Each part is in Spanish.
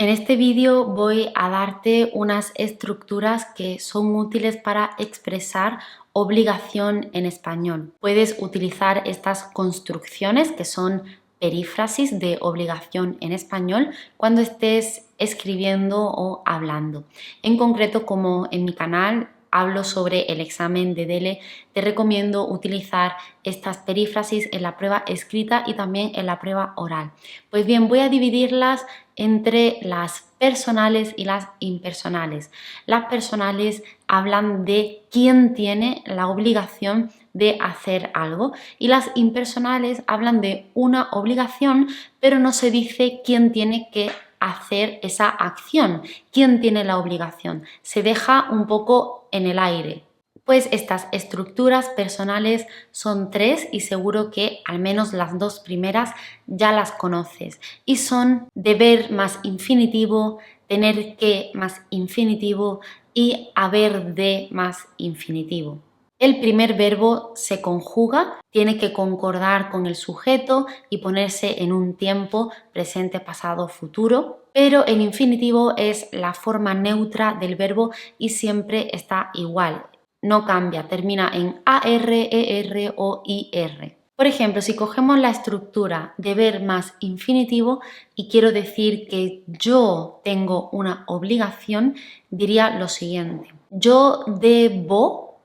En este vídeo voy a darte unas estructuras que son útiles para expresar obligación en español. Puedes utilizar estas construcciones que son perífrasis de obligación en español cuando estés escribiendo o hablando. En concreto, como en mi canal hablo sobre el examen de DELE, te recomiendo utilizar estas perífrasis en la prueba escrita y también en la prueba oral. Pues bien, voy a dividirlas entre las personales y las impersonales. Las personales hablan de quién tiene la obligación de hacer algo y las impersonales hablan de una obligación, pero no se dice quién tiene que hacer esa acción, quién tiene la obligación. Se deja un poco en el aire. Pues estas estructuras personales son tres y seguro que al menos las dos primeras ya las conoces y son deber más infinitivo, tener que más infinitivo y haber de más infinitivo. El primer verbo se conjuga, tiene que concordar con el sujeto y ponerse en un tiempo presente, pasado, futuro, pero el infinitivo es la forma neutra del verbo y siempre está igual. No cambia, termina en AR, ER o IR. Por ejemplo, si cogemos la estructura deber más infinitivo y quiero decir que yo tengo una obligación, diría lo siguiente. Yo debo,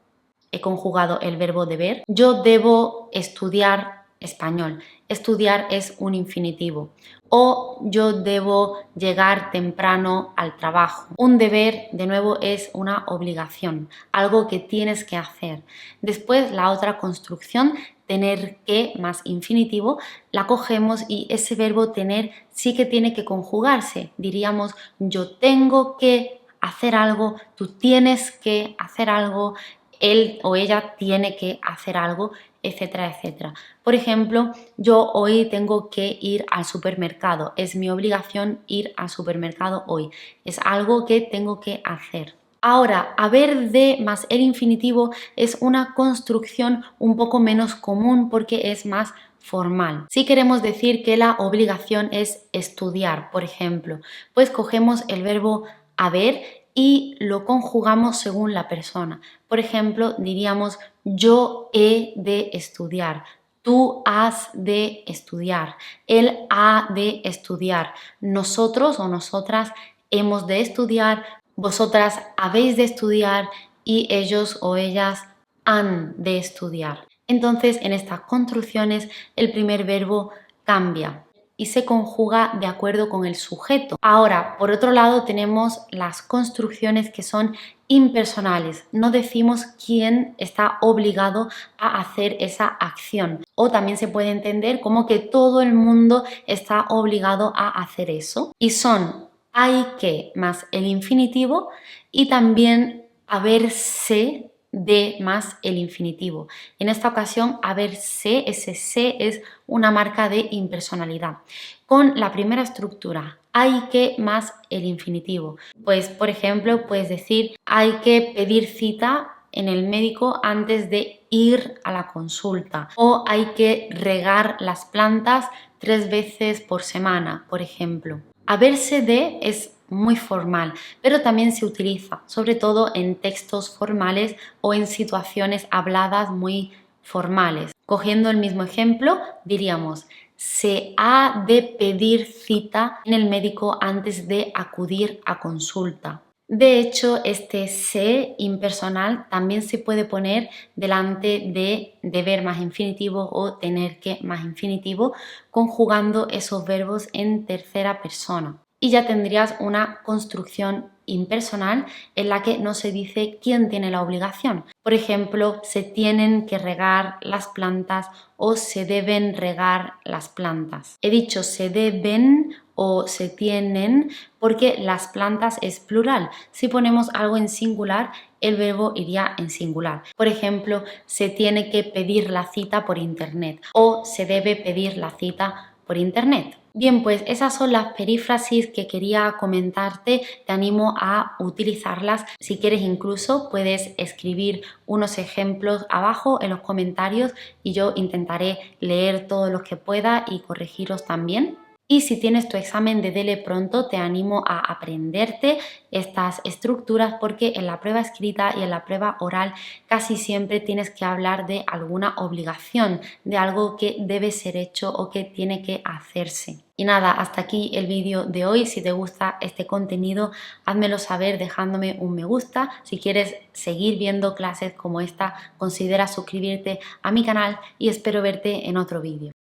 he conjugado el verbo deber, yo debo estudiar español. Estudiar es un infinitivo. O yo debo llegar temprano al trabajo. Un deber, de nuevo, es una obligación, algo que tienes que hacer. Después, la otra construcción, tener que más infinitivo, la cogemos y ese verbo tener sí que tiene que conjugarse. Diríamos, yo tengo que hacer algo, tú tienes que hacer algo, él o ella tiene que hacer algo, etcétera, etcétera. Por ejemplo, yo hoy tengo que ir al supermercado. Es mi obligación ir al supermercado hoy. Es algo que tengo que hacer. Ahora, haber de más el infinitivo es una construcción un poco menos común porque es más formal. Si queremos decir que la obligación es estudiar, por ejemplo, pues cogemos el verbo haber y lo conjugamos según la persona. Por ejemplo, diríamos yo he de estudiar, tú has de estudiar, él ha de estudiar, nosotros o nosotras hemos de estudiar, vosotras habéis de estudiar y ellos o ellas han de estudiar. Entonces, en estas construcciones el primer verbo cambia y se conjuga de acuerdo con el sujeto. Ahora, por otro lado, tenemos las construcciones que son impersonales. No decimos quién está obligado a hacer esa acción. O también se puede entender como que todo el mundo está obligado a hacer eso. Y son hay que más el infinitivo y también haberse de más el infinitivo. En esta ocasión, haberse, ese se es una marca de impersonalidad. Con la primera estructura, hay que más el infinitivo. Pues, por ejemplo, puedes decir, hay que pedir cita en el médico antes de ir a la consulta. O hay que regar las plantas 3 veces por semana, por ejemplo. Haberse de es muy formal, pero también se utiliza, sobre todo en textos formales o en situaciones habladas muy formales. Cogiendo el mismo ejemplo, diríamos, se ha de pedir cita en el médico antes de acudir a consulta. De hecho, este se impersonal también se puede poner delante de deber más infinitivo o tener que más infinitivo, conjugando esos verbos en tercera persona. Y ya tendrías una construcción impersonal en la que no se dice quién tiene la obligación. Por ejemplo, se tienen que regar las plantas o se deben regar las plantas. He dicho se deben o se tienen porque las plantas es plural. Si ponemos algo en singular, el verbo iría en singular. Por ejemplo, se tiene que pedir la cita por internet o se debe pedir la cita por internet. Bien, pues esas son las perífrasis que quería comentarte. Te animo a utilizarlas. Si quieres, incluso puedes escribir unos ejemplos abajo en los comentarios y yo intentaré leer todos los que pueda y corregiros también. Y si tienes tu examen de DELE pronto, te animo a aprenderte estas estructuras porque en la prueba escrita y en la prueba oral casi siempre tienes que hablar de alguna obligación, de algo que debe ser hecho o que tiene que hacerse. Y nada, hasta aquí el vídeo de hoy. Si te gusta este contenido, házmelo saber dejándome un me gusta. Si quieres seguir viendo clases como esta, considera suscribirte a mi canal y espero verte en otro vídeo.